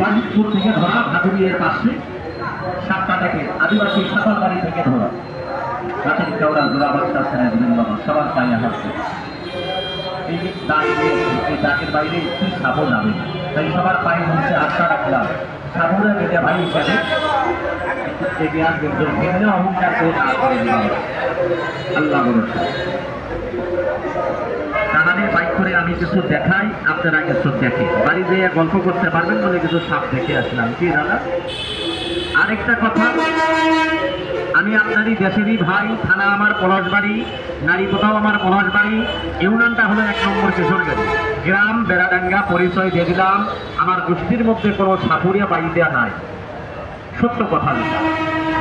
বাজিতপুর থেকে ধরা, ভাদুরিয়ার পাশে সাতটাটাকে আদিবাসী সাঁতার বাড়ি থেকে ধরা, রাতের কেওড়া জোড়া বাচ্চা ছেড়ে দিলেন বাবা, সবার পায়ে হাসছে। এই ডাকের বাইরে কি সাবো যাবে, তাই সবার পায়ে হচ্ছে আশা রাখলাম সাবুরা বেটে ভাই হিসাবে এগিয়ে আসবেন, ভিন্ন অহংকার করে আল্লাহ ভরসা। কানানের বাইক করে আমি কিছু দেখাই, আপনারা কিছু দেখে বাড়ি যেয়ে গল্প করতে পারবেন বলে কিছু সাপ দেখে আসলাম। কি দাদা, আরেকটা কথা, আমি আপনারই দেশেরই ভাই, থানা আমার পলাশবাড়ি, নারী কোথাও আমার পলাশবাড়ি, ইউনিয়নটা হলো 1 নম্বর কিশোরগঞ্জ, গ্রাম বেড়াডাঙ্গা। পরিচয় দিয়ে দিলাম, আমার গোষ্ঠীর মধ্যে কোনো সাপুরিয়া বাইদেয়া নাই, সত্য কথা।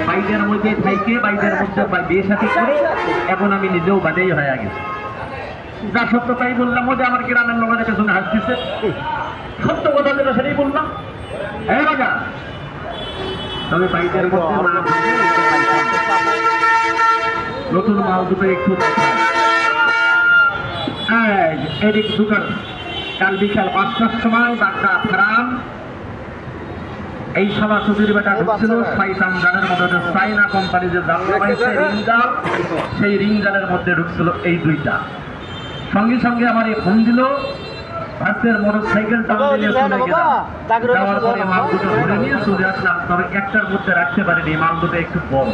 বাইদের মধ্যে থাইকে বাইদের মধ্যে বিয়ে সাথে করে এখন আমি নিজেও বাদেই হয়ে গেছি। যা সত্য তাই বললাম, ওদের আমার গ্রামের লোকের পেছনে হাসতেছে, সত্য কথা যেটা সেটাই বললাম। হ্যাঁ রাজা, তবে বাইদের মধ্যে নতুন মাল দুটো একটু এদিক দোকান কাল বিকাল 5টার সময় বাগদা ফার্ম এই সভা চুরির বেটা ঢুকছিল শয়তান জালের মধ্যে, চাইনা কোম্পানি যে জাল লাগাইছে রিং জাল, সেই রিং জালের মধ্যে ঢুকছিল এই দুইটা। সঙ্গে সঙ্গে আমার এই ফোন দিল, ভাস্তের মোটর সাইকেলটা নিয়ে চলে গেলাম, যাওয়ার পরে মাল দুটো ধরে নিয়ে চলে আসলাম। তবে একটার মধ্যে রাখতে পারিনি, মাল দুটো একটু বড়,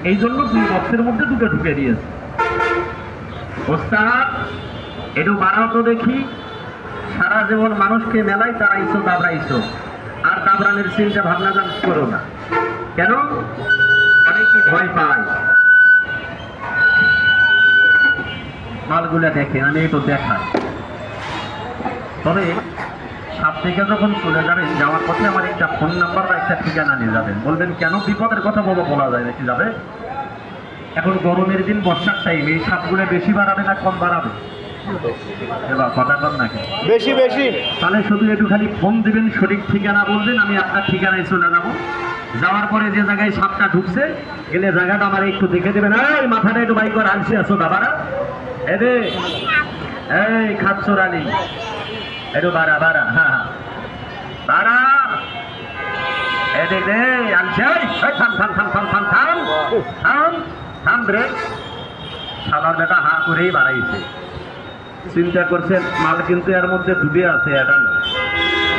এই জন্য 2 বক্সের মধ্যে দুটো ঢুকে দিয়েছে। ওস্তাদ একটু বাড়াও তো দেখি, সারা জীবন মানুষকে মেলায় তারাইছো দাবড়াইছো, আর দাবড়ানোর চিন্তা ভাবনা জান করো না কেন? অনেকে ভয় পায়। মালগুলা দেখে, আমি একটু দেখাই। তবে সাপ থেকে যখন চলে যাবেন, যাওয়ার পথে আমার একটা ফোন নাম্বার বা একটা ঠিকানা নিয়ে যাবেন। বলবেন কেন? বিপদের কথা বলা যায় নাকি যাবে? এখন গরমের দিন, বর্ষার টাইম, এই সাপগুলো বেশি বাড়াবে না কম বাড়াবে? এবার কথা কর নাকি বেশি বেশি, তাহলে শুধু একটু খালি ফোন দিবেন, সঠিক ঠিকানা বলবেন, আমি আপনার ঠিকানায় চলে যাব। যাওয়ার পরে যে জায়গায় সাপটা ঢুকছে গেলে জায়গাটা আমার একটু দেখে দেবেন। এই মাথাটা একটু বাইক করে আনছি আসো দাবারা, এদে এই খাচ্ছ রানি, একটু বাড়া বাড়া, হ্যাঁ বাড়া, এদিক রে আনছি, থাম থাম থাম থাম থাম থাম থাম থাম রে। সাদার বেটা হা করেই বাড়াইছে, চিন্তা করছেন মাল কিন্তু এর মধ্যে ডুবে আছে, এটা না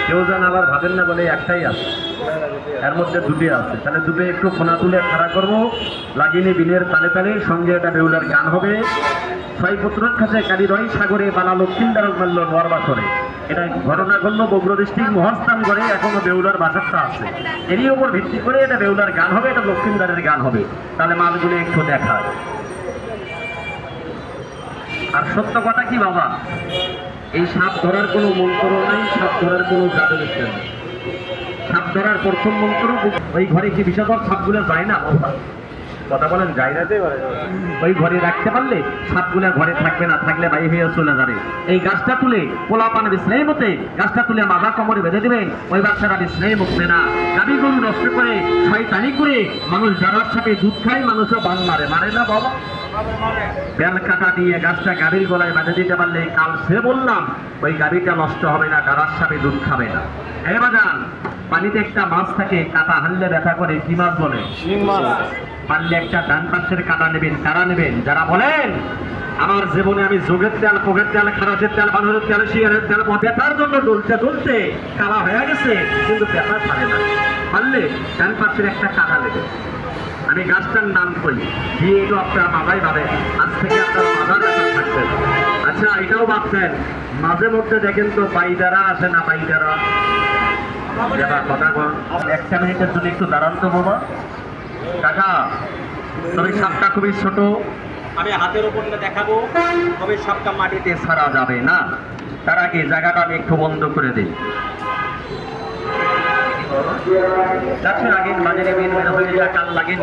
কেউ যেন আবার ভাবেন না বলে একটাই আছে, এর মধ্যে ডুবে আছে। তাহলে ডুবে একটু ফোনা তুলে খাড়া করবো, লাগিনি বিলের তালে তালে, সঙ্গে এটা বেউলার গান হবে। 6 পুত্রের কাছে কালী রয় সাগরে বানা লক্ষ্মীন্দার মারল নরবা করে, এটা ঘটনা ঘটল বগুড়া ডিস্ট্রিক্ট মহাস্থান করে, এখনো বেউলার বাসারটা আছে, এরই উপর ভিত্তি করে এটা বেউলার গান হবে, এটা লক্ষ্মীন্দারের গান হবে। তাহলে মালগুলো একটু দেখায়। আর সত্য কথা কি বাবা, এই সাপ ধরার কোনো মন্ত্র নাই, সাপ ধরার কোনো জাদু বিদ্যা নেই। সাপ ধরার প্রথম মন্ত্র, ওই ঘরে কি বিষধর সাপগুলো যায় না? কথা বলেন, যায় না? ওই ঘরে রাখতে পারলে সাপগুলো ঘরে থাকবে না, থাকলে বাইরে হয়ে চলে যাবে। এই গাছটা তুলে পোলা পান বিছনাই মতে গাছটা তুলে মাথা কোমরে বেঁধে দিবেন, ওই বাচ্চারা বিছনাই মুখবে না। গাভী গরু নষ্ট করে, শয়তানি করে মানুষ যারার সাথে দুধ খায়, মানুষও বান মারে, মারে না বাবা? বেল কাটা দিয়ে গাছটা গাভীর গলায় বেঁধে দিতে পারলে কাল সে বললাম ওই গাভীটা নষ্ট হবে না, ডারার সাথে দুধ খাবে না। এবার যান, পানিতে একটা মাছ থাকে, কাটা হানলে ব্যথা করে, কি মাছ বলে? পারলে একটা ডান পাশের কাটা নেবেন। কারা নেবেন? যারা বলেন আমার জীবনে আমি যোগের তেল, পোকের তেল, খারাপের তেল, বানরের তেল, শিয়ারের তেল, ব্যথার জন্য ডলতে ডলতে কালা হয়ে গেছে, কিন্তু ব্যথা থাকে না। পারলে ডান পাশের একটা কাটা নেবেন। আমি গাছটার নাম করি দিয়ে এটাও আপনার বাবাই ভাবেন, আজ থেকে আপনার বাবার ব্যথা থাকবে। আচ্ছা, এটাও ভাবছেন মাঝে মধ্যে দেখেন তো বাইদারা আসে না? বাইদারা কথা বল, 1 মিনিটের জন্য একটু দাঁড়ান তো বাবা। কাকা, তবে সাপটা খুবই ছোট, আমি হাতের উপর দেখাবো, তবে সাপটা মাটিতে ছাড়া যাবে না। তার আগে জায়গাটা আমি একটু বন্ধ করে দিই। যাচ্ছেন আগের বাজারে বের হয়ে যায়, কাল লাগেন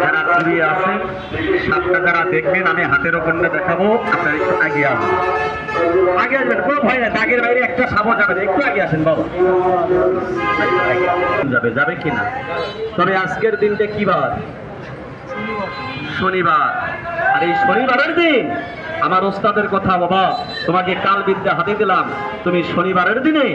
যারা দূরে আছে সাপটা যারা দেখবেন, আমি হাতের ওপর দেখাবো, আপনার একটু আগে আসবেন, আগে আসবেন, কোনো ভয় না, দাগের বাইরে একটা সাপও যাবে, একটু আগে আসেন বাবা। যাবে যাবে কিনা? তবে আজকের দিনটা কি বার? শনিবার। আর এই শনিবারের দিন আমার ওস্তাদের কথা, বাবা তোমাকে কাল বিদ্যা হাতে দিলাম, তুমি শনিবারের দিনে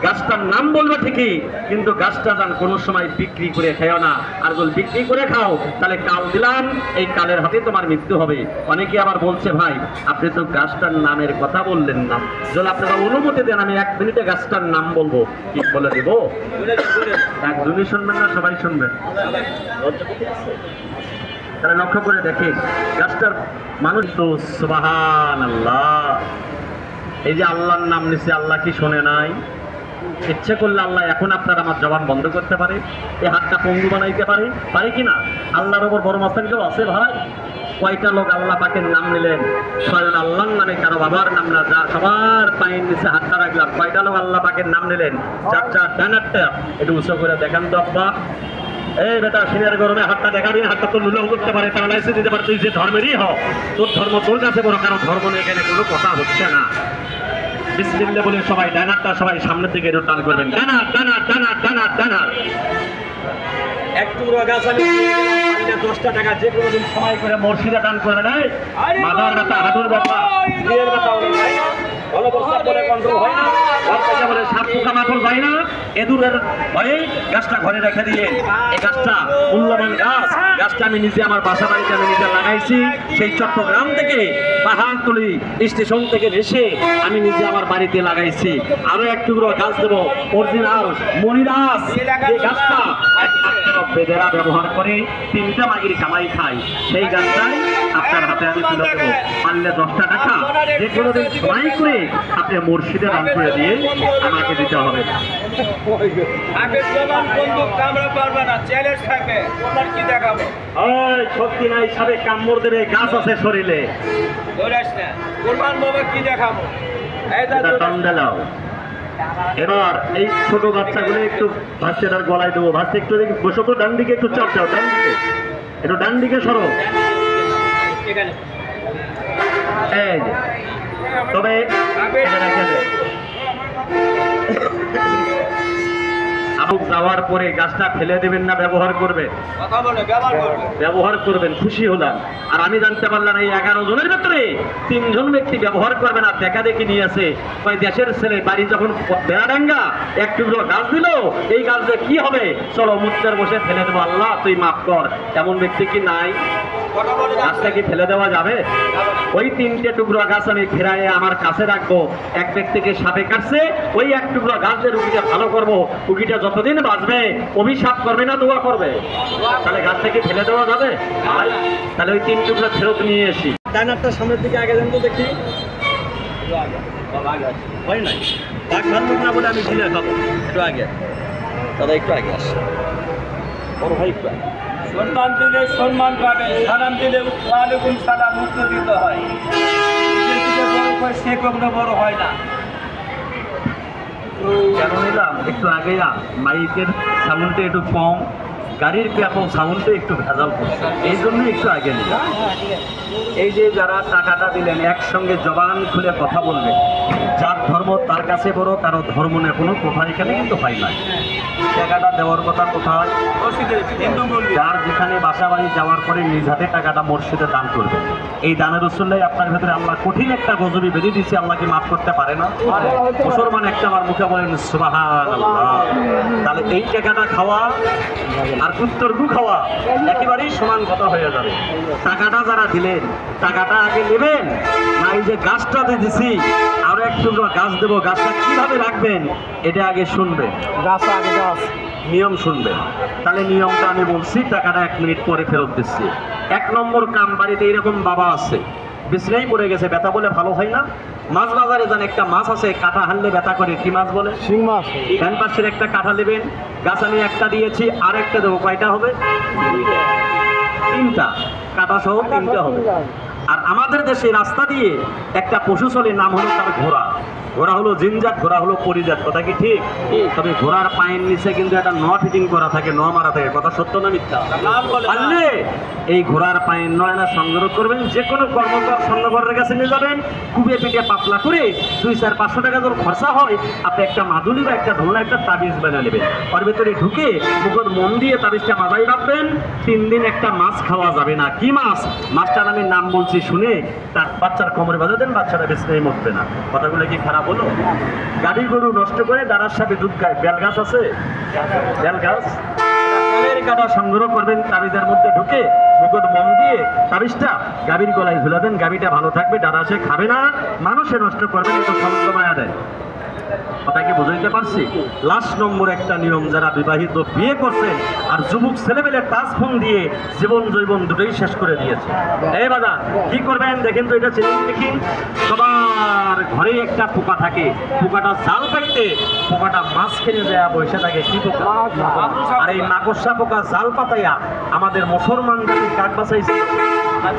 গাছটার নাম বলবে ঠিকই, কিন্তু গাছটা যেন কোনো সময় বিক্রি করে খেও না। আর যদি বিক্রি করে খাও তাহলে কাল দিলাম, এই কালের হাতে তোমার মৃত্যু হবে। অনেকে আবার বলছে, ভাই আপনি তো গাছটার নামের কথা বললেন না, যদি আপনারা অনুমতি দেন আমি 1 মিনিটে গাছটার নাম বলবো। কি বলে দেব? একজনই শুনবেন না সবাই শুনবেন? তাহলে লক্ষ্য করে দেখে গাছটার মানুষ তো সুবহানাল্লাহ, এই যে আল্লাহর নাম নিচ্ছে, আল্লাহ কি শোনে নাই? ইচ্ছে করলে আল্লাহ এখন আপনার আমার জবান বন্ধ করতে পারে, এই হাতটা পঙ্গু বানাইতে পারে, পারে কিনা? আল্লাহর ওপর বড় মাস্তান কেউ আছে ভাই? কয়টা লোক আল্লাহ পাকের নাম নিলেন? স্বয়ং আল্লাহর নামে, কারো বাবার নাম না, যা সবার পায়ের নিচে হাতটা রাখলাম। কয়টা লোক আল্লাহ পাকের নাম নিলেন? চারটা ডানারটা একটু উঁচু করে দেখান তো আব্বা। এই বেটা সিনের গরমে হাতটা দেখাবি, হাতটা তো লুলেও করতে পারে, তারা লাইসেন্স দিতে পারে, তুই যে ধর্মেরই হ, তোর ধর্ম তোর কাছে বড়, কারণ ধর্ম নিয়ে এখানে কোনো কথা হচ্ছে না। বিসমিল্লাহ বলে সবাই ডানারটা সবাই সামনের দিকে টান করবেন, ডানার ডানার ডানার ডানার ডানার। এক টুকরো গাছ আমি 10টা টাকা, যে কোনো দিন সময় করে মসজিদে দান করে নেয়। মাথার ব্যথা, হাঁটুর ব্যথা, বিয়ের ব্যথা হলে যায় না, অনবস্থার বলে কন্ট্রোল হয় না, ঘর বলে সাপ পোকা মাকড় যায় না, এদুরের ভয়ে গাছটা ঘরে রেখে দিয়ে, এই গাছটা মূল্যবান গাছ, গাছটা আমি নিজে আমার বাসা বাড়িতে আমি নিজে লাগাইছি। সেই চট্টগ্রাম থেকে পাহাড়তলি স্টেশন থেকে এসে আমি নিজে আমার বাড়িতে লাগাইছি। আরো এক টুকরো গাছ দেবো, অরিজিনাল মনিরাজ, এই গাছটা বেদেরা ব্যবহার করে 3টা মাগির কামাই খাই, সেই গাছটাই আপনার হাতে আমি তুলে দেবো। পারলে 10টা টাকা যে কোনো দিন সময় করে আপনি মসজিদে দান করে দিয়ে আমাকে দিতে হবে। শক্তি নাই, সাথে কামড় দেবে, গাছ আছে শরীরে, এবার এই ছোট বাচ্চাগুলো একটু ভাস্যেটার গলায় দেবো। ভাস্যে একটু দেখি বসো তো, ডান দিকে একটু চাপ দাও, ডান দিকে একটু, ডান দিকে সরো। এই যে তবে যাওয়ার পরে গাছটা ফেলে দেবেন না, ব্যবহার করবে, ব্যবহার করবেন। খুশি হলাম। আর আমি জানতে পারলাম এই 11 জনের ভেতরে 3 জন ব্যক্তি ব্যবহার করবে না, দেখা দেখি নিয়ে আছে। দেশের ছেলে বাড়ি যখন বেড়াডাঙ্গা এক টুকরো গাছ দিল, এই গাছ দিয়ে কি হবে, চলো মুত্তের বসে ফেলে দেবো, আল্লাহ তুই মাফ কর। এমন ব্যক্তি কি নাই? গাছটা কি ফেলে দেওয়া যাবে? ওই 3টে টুকরো গাছ আমি ফেরাইয়ে আমার কাছে রাখবো। এক ব্যক্তিকে সাপে কাটছে, ওই এক টুকরো গাছ দিয়ে রুগীটা ভালো করবো। রুগীটা যতদিন বাঁচবে অভিশাপ করবে না দোয়া করবে? তাহলে গাছটা কি ফেলে দেওয়া যাবে? তাহলে ওই 3 টুকরো ফেরত নিয়ে এসি। ডানারটা সামনের দিকে আগে যান তো দেখি, হয় নাই বাঘ ভাল্লুক না বলে আমি ঝিলে খাবো। একটু আগে দাদা, একটু আগে আসে বড় ভাই, একটু আগে। সম্মান দিলে সম্মান পাবে, সালাম দিলে ওয়ালাইকুম সালাম উত্তর দিতে হয়। সে কখনো বড় হয় না। কেন নিলাম একটু আগে, মাইকের সাউন্ডটা একটু কম, গাড়ির ব্যাপক সাউন্ডটা একটু ভেজাল করছে, এই জন্য একটু আগে নিলাম। এই যে যারা টাকাটা দিলেন, একসঙ্গে জবান খুলে কথা বলবেন। যার ধর্ম তার কাছে বড়, কারো ধর্ম নিয়ে কোনো কথা এখানে কিন্তু হয় না। টাকাটা দেওয়ার কথা কোথায়? যার যেখানে বাসা বাড়ি যাওয়ার পরে নিজ হাতে টাকাটা মসজিদে দান করবে। এই দানের উসুল্লাই আপনার ভেতরে আল্লাহ কঠিন একটা গজবি বেঁধে দিয়েছে, আল্লাহকে মাফ করতে পারে না? মুসলমান একটা আমার মুখে বলেন সুবহানাল্লাহ। তাহলে এই টাকাটা খাওয়া আর উত্তরগু খাওয়া একেবারেই সমান কথা হয়ে যাবে। টাকাটা যারা দিলেন, টাকাটা আগে নেবেন না, এই যে গাছটাতে দিছি আরো এক টুকরো গাছ দেবো, গাছটা কিভাবে রাখবেন এটা আগে শুনবেন। গাছ আগে গাছ নিয়ম শুনবেন। তাহলে নিয়মটা আমি বলছি, টাকাটা 1 মিনিট পরে ফেরত দিচ্ছি। 1 নম্বর কাম, বাড়িতে এরকম বাবা আছে, বিছনায় পড়ে গেছে, ব্যথা বলে ভালো হয় না। মাছ বাজারে যান, একটা মাছ আছে কাঁটা হানলে ব্যথা করে, কি মাছ বলে? শিং মাছ। ডান পাশের একটা কাঁটা নেবেন, গাছ আমি একটা দিয়েছি, আর একটা দেবো, কয়টা হবে? 3টা, কাঁটা সহ 3টা হবে। আর আমাদের দেশে রাস্তা দিয়ে একটা পশু চলে, নাম হলো তার ঘোড়া। ঘোড়া হলো জিনজাত, ঘোড়া হলো পরিজাত, কথা কি ঠিক? তবে ঘোড়ার পায়ের নিচে কিন্তু একটা ন ফিটিং করা থাকে, ন মারা থাকে, কথা সত্য না মিথ্যা? পারলে এই ঘোড়ার পায়ের নয়না সংগ্রহ করবেন, যে কোনো কর্মকর স্বর্ণকরের কাছে নিয়ে যাবেন, কুবে পিঠে পাতলা করে 200-500 টাকা যখন খরচা হয়, আপনি একটা মাদুলি বা একটা ঢোলনা একটা তাবিজ বানিয়ে নেবেন, ওর ভেতরে ঢুকে মুখর মন দিয়ে তাবিজটা মাথায় রাখবেন। 3 দিন একটা মাছ খাওয়া যাবে না। কি মাছ? মাছটার আমি নাম বলছি, শুনে তার বাচ্চার কোমরে বাঁধা দেন, বাচ্চাটা বেশি মরবে না। কথাগুলো কি খারাপ হলো? গাড়ি গরু নষ্ট করে দাঁড়ার সাথে দুধ খায়, বেল গাছ আছে, বেল গাছ, বেলের কাটা সংগ্রহ করবেন, তাবিজের মধ্যে ঢুকে মুকুট মন দিয়ে তাবিজটা গাভীর গলায় ঝুলা দেন, গাভীটা ভালো থাকবে, দাঁড়া সে খাবে না, মানুষে নষ্ট করবেন, একটু সময় দেয়। কথা কি বুঝাইতে পারছি? লাস্ট নম্বর একটা নিয়ম, যারা বিবাহিত বিয়ে করছেন আর যুবক ছেলেমেলে টাচ ফোন দিয়ে জীবন জৈবন দুটোই শেষ করে দিয়েছে, এই বাবা কি করবেন দেখেন তো, এটা চ্যালেঞ্জ দেখি। সবার ঘরে একটা পোকা থাকে, পোকাটা জাল পাইতে পোকাটা মাছ খেয়ে দেয়া বসে থাকে। কি পোকা? আর এই মাকড়সা পোকা জাল পাতাইয়া আমাদের মুসলমানদের কাক বাঁচাইছে?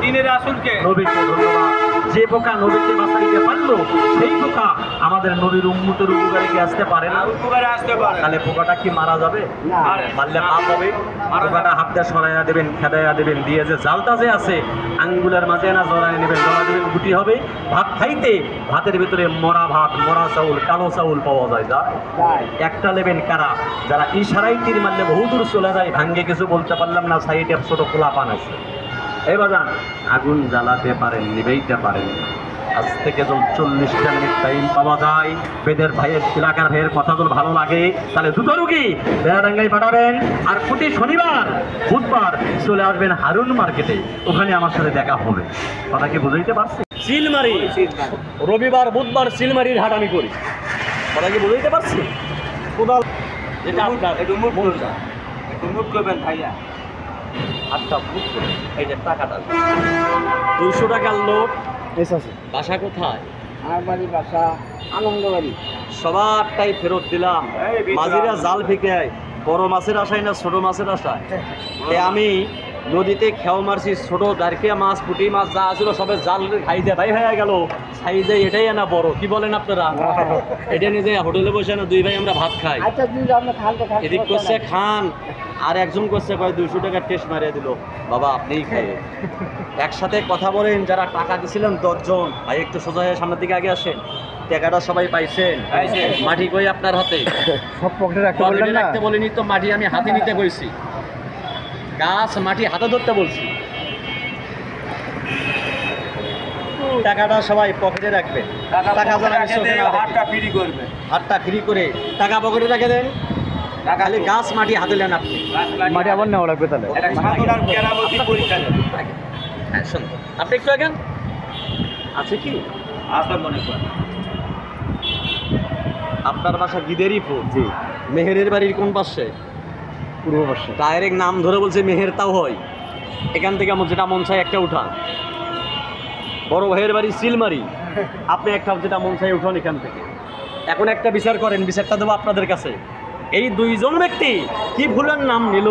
দিনের রাসূলকে, নবীকে। ধন্যবাদ। যে পোকা নবীকে বাঁচাইতে পারলো, সেই পোকা আমাদের নবীর উম্মতের উপকারে কি আসতে পারে না? উপকারে আসতে পারে। তাহলে পোকাটা কি মারা যাবে? মারলে পাপ হবে। পোকাটা হাত দিয়ে সরাইয়া দেবেন, খেদাইয়া দেবেন, দিয়ে যে জালটা যে আছে আঙ্গুলের মাঝে না জড়াই নেবেন, জড়া দেবেন, গুটি হবে। ভাত খাইতে ভাতের ভিতরে মরা ভাত, মরা চাউল, কালো চাউল পাওয়া যায়, যা একটা নেবেন কারা, যারা ইশারাই তীর মারলে বহুদূর চলে যায়, ভাঙ্গে কিছু বলতে পারলাম না, সাইডে ছোট খোলা পান আছে। এই বাজান আগুন জ্বালাতে পারেন, নিবেইতে পারেন। আজ থেকে যখন 40টা মিনিট টাইম পাওয়া যায়, বেদের ভাইয়ের এলাকার ভাইয়ের কথা যদি ভালো লাগে, তাহলে দুটো রুগী বেড়াডাঙ্গায় পাঠাবেন, আর প্রতি শনিবার বুধবার চলে আসবেন হারুন মার্কেটে, ওখানে আমার সাথে দেখা হবে। কথা কি বুঝাইতে পারছি? চিলমারি রবিবার বুধবার চিলমারির হাট আমি করি। কথা কি বুঝাইতে পারছি? কোদাল যেটা আপনার একটু মুখ করবেন, একটু মুখ করবেন ভাইয়া। হাতটা বুক করে এই যে টাকাটা 200 টাকার লোক। বাসা কোথায়? আমার বাড়ি বাসা আনন্দবাড়ি। সবারটাই ফেরত দিলাম। মাঝিরা জাল ফেঁকে বড় মাছের আশায় না ছোট মাছের আশায়। আমি নদীতে খেও মারছি, ছোট দারকিয়া মাছ, পুঁটি মাছ যা আছিল সবে জাল খাইতে ভাই হয়ে গেল সাইজে, এটাই না বড়। কি বলেন আপনারা? এটা নিয়ে যে হোটেলে বসে না 2 ভাই আমরা ভাত খাই, আচ্ছা দুই আমরা খান তো খান। এদিক করছে খান, আর একজন করছে কয় 200 টাকার টেস্ট মারিয়ে দিল। বাবা আপনিই খাইয়ে একসাথে কথা বলেন। যারা টাকা দিছিলেন 10 জন ভাই, একটু সোজা হয়ে সামনের দিকে আগে আসেন। টাকাটা সবাই পাইছেন? মাটি কই আপনার হাতে? সব পকেটে রাখতে বললেন না? রাখতে বলিনি তো, মাটি আমি হাতে নিতে কইছি, গাছ মাটি হাতে ধরতে বলছি। টাকাটা সবাই পকেটে রাখবেন, টাকা যেন আমি চোখে না দেখি। হাতটা ফ্রি করবে, হাতটা ফ্রি করে টাকা পকেটে রেখে দেন, খালি গাছ মাটি হাতে নেন আপনি। মাটি আবার নেওয়া লাগবে তাহলে। এটা সাধারণ কেরামতি পরীক্ষা দেবে। হ্যাঁ শুনুন, আপনি একটু আগে আছে কি আসলে মনে করেন আপনার বাসা গিদেরিপুর? জি। মেহেরের বাড়ির কোন পাশে? পূর্ব পাশে। ডাইরেক্ট নাম ধরে বলছে মেহের, তাও হয়। এখান থেকে আমার যেটা মন চাই একটা উঠান। বড় ভাইয়ের বাড়ি সিলমারি, আপনি একটা যেটা মন চাই উঠান এখান থেকে। এখন একটা বিচার করেন, বিচারটা দেবো আপনাদের কাছে। এই 2 জন ব্যক্তি কি ভুলের নাম নিল?